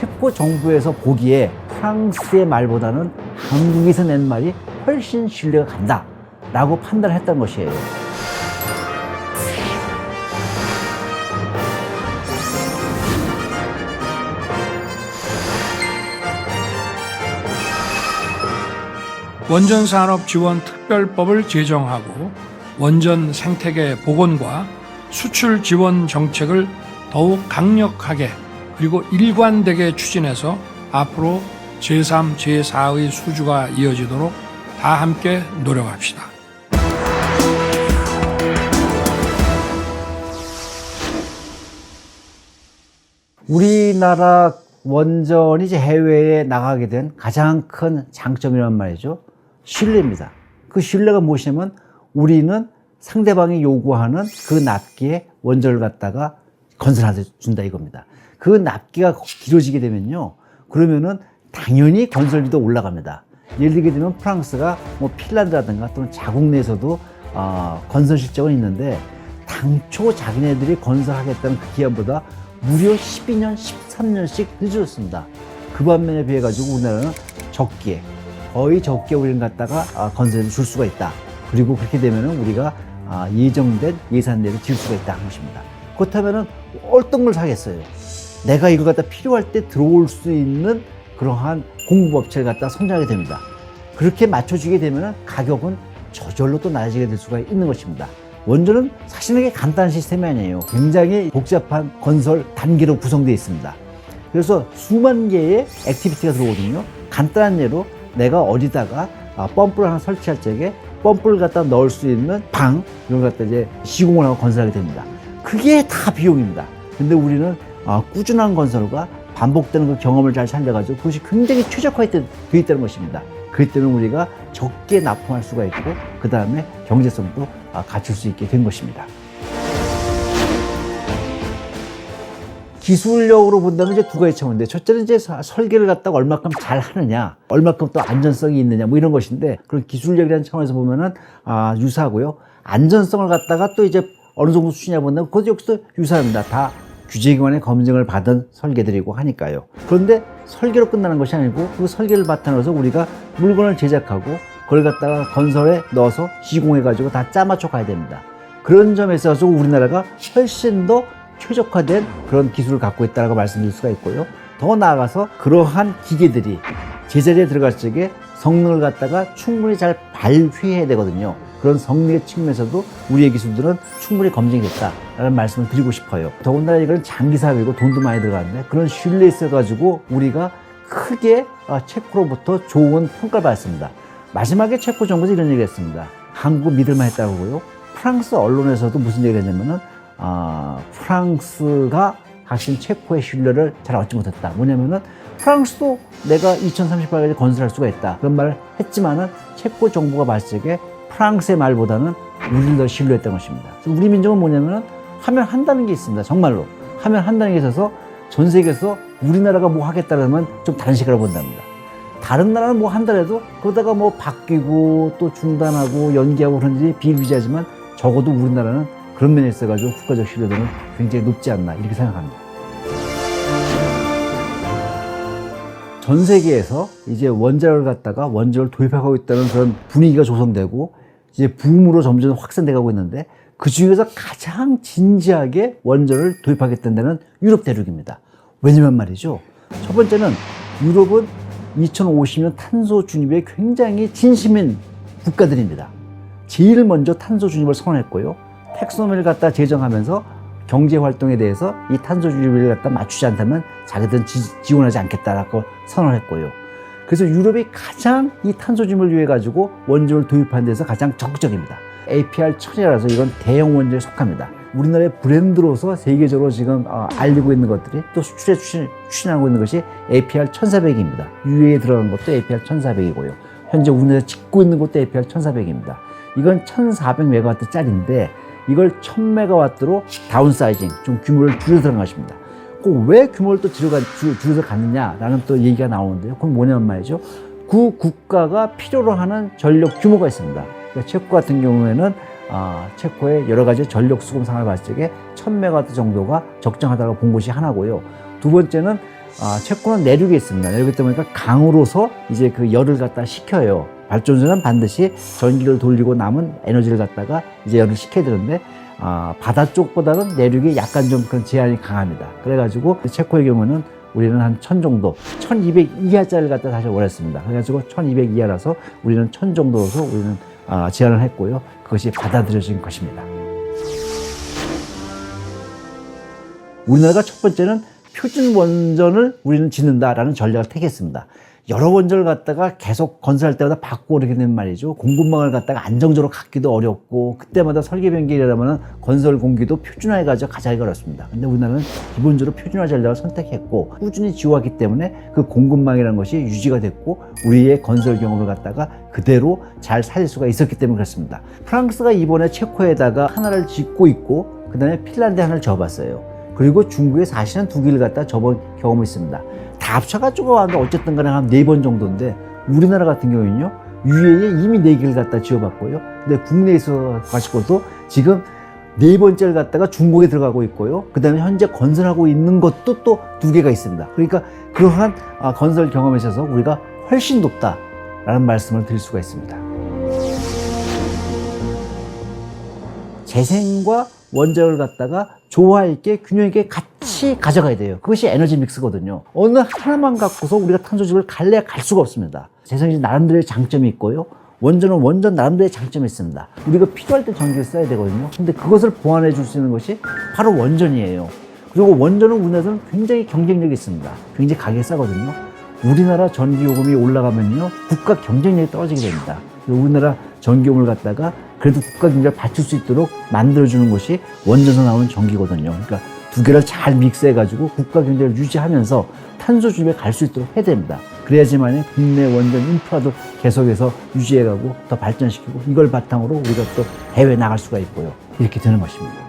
체코 정부에서 보기에 프랑스의 말보다는 한국에서 낸 말이 훨씬 신뢰가 간다 라고 판단했던 것이에요. 원전산업지원특별법을 제정하고 원전 생태계 복원과 수출 지원 정책을 더욱 강력하게 그리고 일관되게 추진해서 앞으로 제3, 제4의 수주가 이어지도록 다 함께 노력합시다. 우리나라 원전이 이제 해외에 나가게 된 가장 큰 장점이란 말이죠. 신뢰입니다. 그 신뢰가 무엇이냐면 우리는 상대방이 요구하는 그 납기에 원전을 갖다가 건설해 준다 이겁니다. 그 납기가 길어지게 되면요. 그러면은 당연히 건설비도 올라갑니다. 예를 들게 되면 프랑스가 뭐 핀란드라든가 또는 자국 내에서도 건설 실적은 있는데 당초 자기네들이 건설하겠다는 그 기한보다 무려 12년, 13년씩 늦어졌습니다. 그 반면에 비해 가지고 우리나라는 적기에 거의 적기에 우리는 갖다가 건설해 줄 수가 있다. 그리고 그렇게 되면은 우리가 예정된 예산대로 지을 수가 있다 하는 것입니다. 그렇다면은 어떤 걸 사겠어요? 내가 이걸 갖다 필요할 때 들어올 수 있는 그러한 공급업체를 갖다 선정하게 됩니다. 그렇게 맞춰주게 되면은 가격은 저절로 또 낮아지게 될 수가 있는 것입니다. 원전은 사실은 간단한 시스템이 아니에요. 굉장히 복잡한 건설 단계로 구성되어 있습니다. 그래서 수만 개의 액티비티가 들어오거든요. 간단한 예로 내가 어디다가 펌프를 하나 설치할 적에 펌프를 갖다 넣을 수 있는 방 이런 걸 갖다 이제 시공을 하고 건설하게 됩니다. 그게 다 비용입니다. 근데 우리는 꾸준한 건설과 반복되는 그 경험을 잘 살려가지고 그것이 굉장히 최적화되어 있다는 것입니다. 그렇기 때문에 우리가 적게 납품할 수가 있고 그 다음에 경제성도 갖출 수 있게 된 것입니다. 기술력으로 본다면 이제 두 가지 차원인데, 첫째는 이제 설계를 갖다가 얼마큼 잘 하느냐, 얼마큼 또 안전성이 있느냐, 뭐 이런 것인데, 그런 기술력이라는 차원에서 보면은, 유사하고요. 안전성을 갖다가 또 이제 어느 정도 수준이냐 본다면, 그것도 역시도 유사합니다. 다 규제기관의 검증을 받은 설계들이고 하니까요. 그런데 설계로 끝나는 것이 아니고, 그 설계를 바탕으로 해서 우리가 물건을 제작하고, 그걸 갖다가 건설에 넣어서 시공해가지고 다 짜맞춰 가야 됩니다. 그런 점에 있어서 우리나라가 훨씬 더 최적화된 그런 기술을 갖고 있다고 말씀드릴 수가 있고요. 더 나아가서 그러한 기계들이 제자리에 들어갈 적에 성능을 갖다가 충분히 잘 발휘해야 되거든요. 그런 성능의 측면에서도 우리의 기술들은 충분히 검증이 됐다라는 말씀을 드리고 싶어요. 더군다나 이건 장기 사업이고 돈도 많이 들어가는데 그런 신뢰에 있어가지고 우리가 크게 체코로부터 좋은 평가를 받았습니다. 마지막에 체코 정부에서 이런 얘기를 했습니다. 한국은 믿을만 했다고 하고요. 프랑스 언론에서도 무슨 얘기를 했냐면은 프랑스가 사실 체코의 신뢰를 잘 얻지 못했다. 뭐냐면은 프랑스도 내가 2038까지 건설할 수가 있다. 그런 말을 했지만은 체코 정부가 봤을 때 프랑스의 말보다는 우리를 더 신뢰했던 것입니다. 우리 민족은 뭐냐면은 하면 한다는 게 있습니다. 정말로. 하면 한다는 게 있어서 전 세계에서 우리나라가 뭐 하겠다라면 좀 다른 시각으로 본답니다. 다른 나라는 뭐 한다해도 그러다가 뭐 바뀌고 또 중단하고 연기하고 그런지 비일비재하지만 적어도 우리나라는 그런 면에 있어가지고 국가적 신뢰도는 굉장히 높지 않나 이렇게 생각합니다. 전 세계에서 이제 원자력을 갖다가 원전을 도입하고 있다는 그런 분위기가 조성되고 이제 붐으로 점점 확산돼가고 있는데 그 중에서 가장 진지하게 원전을 도입하겠다는 데는 유럽 대륙입니다. 왜냐면 말이죠. 첫 번째는 유럽은 2050년 탄소 중립에 굉장히 진심인 국가들입니다. 제일 먼저 탄소 중립을 선언했고요. 텍소노미를 갖다 제정하면서 경제 활동에 대해서 이 탄소 중립을 갖다 맞추지 않다면 자기들은 지원하지 않겠다라고 선언했고요. 그래서 유럽이 가장 이 탄소 중립을 위해 가지고 원전을 도입하는 데서 가장 적극적입니다. APR1000이라서 이건 대형 원전에 속합니다. 우리나라의 브랜드로서 세계적으로 지금 알리고 있는 것들이 또 수출에 추진하고 있는 것이 APR1400입니다. 유해에 들어간 것도 APR1400이고요. 현재 우리나라에 짓고 있는 것도 APR1400입니다. 이건 1400MW짜리인데 이걸 1000MW로 다운사이징, 좀 규모를 줄여 들어간 것입니다. 왜 규모를 또 줄여서 갔느냐라는 또 얘기가 나오는데요. 그건 뭐냐면 말이죠. 그 국가가 필요로 하는 전력 규모가 있습니다. 그러니까 체코 같은 경우에는 체코의 여러 가지 전력 수급 상황을 봤을 때 1000MW 정도가 적정하다고 본 것이 하나고요. 두 번째는 체코는 내륙에 있습니다. 내륙에 있다 보니까 강으로서 이제 그 열을 갖다 식혀요. 발전소는 반드시 전기를 돌리고 남은 에너지를 갖다가 이제 열을 식혀야 되는데 바다 쪽보다는 내륙이 약간 좀 그런 제한이 강합니다. 그래가지고 체코의 경우는 우리는 한 1000 정도, 1200 이하짜리를 갖다 사실 원했습니다. 그래가지고 1200 이하라서 우리는 1000 정도로서 우리는 제안을 했고요. 그것이 받아들여진 것입니다. 우리나라가 첫 번째는 표준 원전을 우리는 짓는다라는 전략을 택했습니다. 여러 원전을 갖다가 계속 건설할 때마다 바꾸고 그러게 되는 말이죠. 공급망을 갖다가 안정적으로 갖기도 어렵고 그때마다 설계 변경이라면 건설 공기도 표준화해가지고 가자기가 어렵습니다. 근데 우리나라는 기본적으로 표준화 전략을 선택했고 꾸준히 지원했기 때문에 그 공급망이라는 것이 유지가 됐고 우리의 건설 경험을 갖다가 그대로 잘 살릴 수가 있었기 때문에 그렇습니다. 프랑스가 이번에 체코에다가 하나를 짓고 있고 그 다음에 핀란드에 하나를 접었어요. 그리고 중국에 사실은 2개를 갖다 접은 경험이 있습니다. 다 합쳐가지고 어쨌든 간에 한 4번 정도인데 우리나라 같은 경우는요 UAE에 이미 4개를 갖다 지어봤고요. 근데 국내에서 가지고도 지금 4번째를 갖다가 중국에 들어가고 있고요. 그 다음에 현재 건설하고 있는 것도 또 2개가 있습니다. 그러니까 그러한 건설 경험에 있어서 우리가 훨씬 높다라는 말씀을 드릴 수가 있습니다. 재생과 원자력을 갖다가 조화 있게 균형 있게 같이 가져가야 돼요. 그것이 에너지 믹스거든요. 어느 하나만 갖고서 우리가 탄소집을 갈래야 갈 수가 없습니다. 재생이 나름대로의 장점이 있고요. 원전은 원전 나름대로의 장점이 있습니다. 우리가 필요할 때 전기를 써야 되거든요. 근데 그것을 보완해 줄 수 있는 것이 바로 원전이에요. 그리고 원전은 우리나라에서는 굉장히 경쟁력이 있습니다. 굉장히 가격이 싸거든요. 우리나라 전기요금이 올라가면요 국가 경쟁력이 떨어지게 됩니다. 우리나라 전기요금을 갖다가 그래도 국가 경쟁을 받칠 수 있도록 만들어주는 것이 원전에서 나오는 전기거든요. 그러니까 2개를 잘 믹스해가지고 국가 경쟁을 유지하면서 탄소 중립에 갈 수 있도록 해야 됩니다. 그래야지만 국내 원전 인프라도 계속해서 유지해가고 더 발전시키고 이걸 바탕으로 우리가 또 해외에 나갈 수가 있고요. 이렇게 되는 것입니다.